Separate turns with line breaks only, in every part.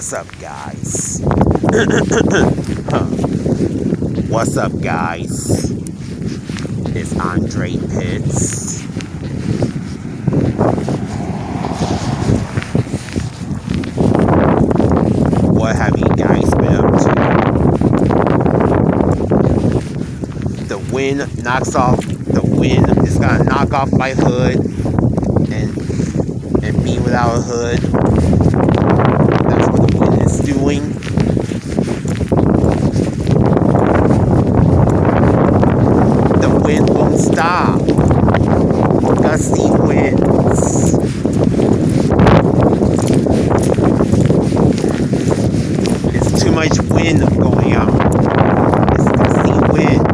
What's up, guys? What's up, guys? It's Andre Pitts. What have you guys been up to? The wind knocks off. The wind is gonna knock off my hood, and me without a hood. That's what the wind is doing. The wind won't stop. Gusty winds. It's too much wind going on. It's gusty winds.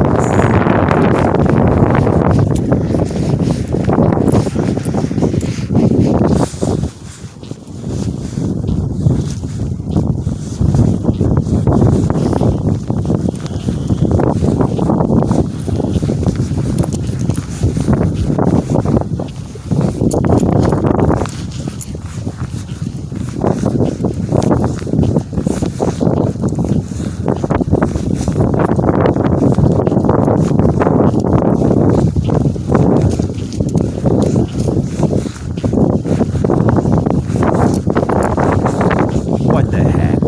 What the heck?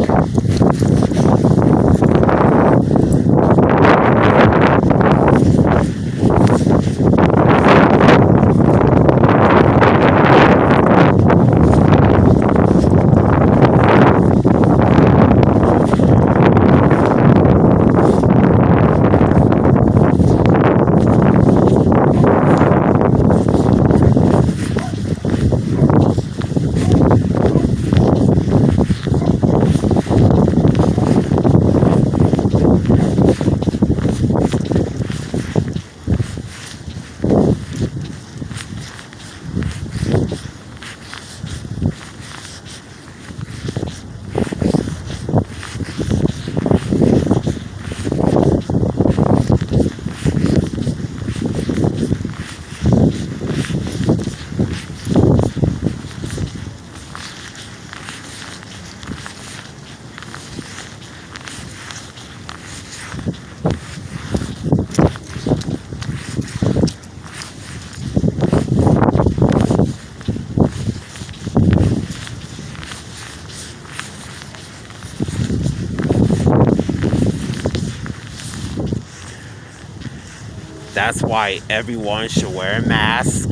That's why everyone should wear a mask.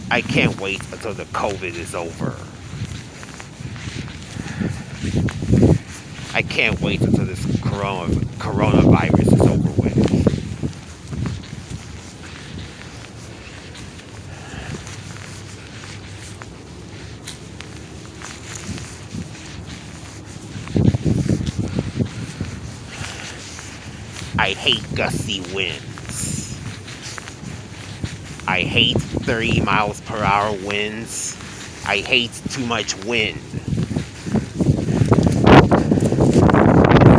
I can't wait until the COVID is over. I can't wait until this coronavirus is over with. I hate gusty winds. I hate 30 miles per hour winds. I hate too much wind.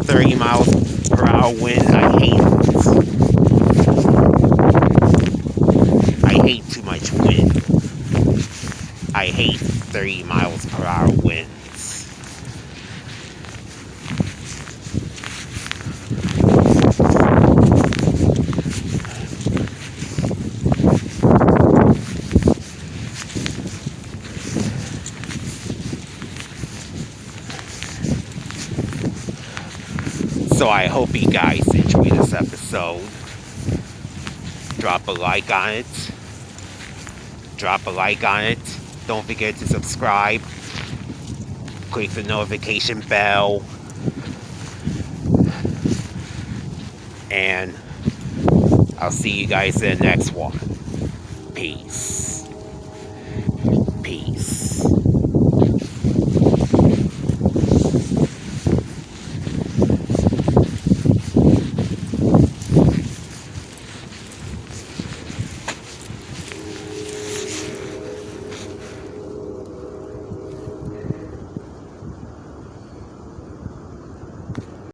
30 miles per hour wind, I hate it. I hate too much wind. I hate 30 miles per hour winds. So I hope you guys enjoy this episode. Drop a like on it. Drop a like on it. Don't forget to subscribe. Click the notification bell. And I'll see you guys in the next one. Peace.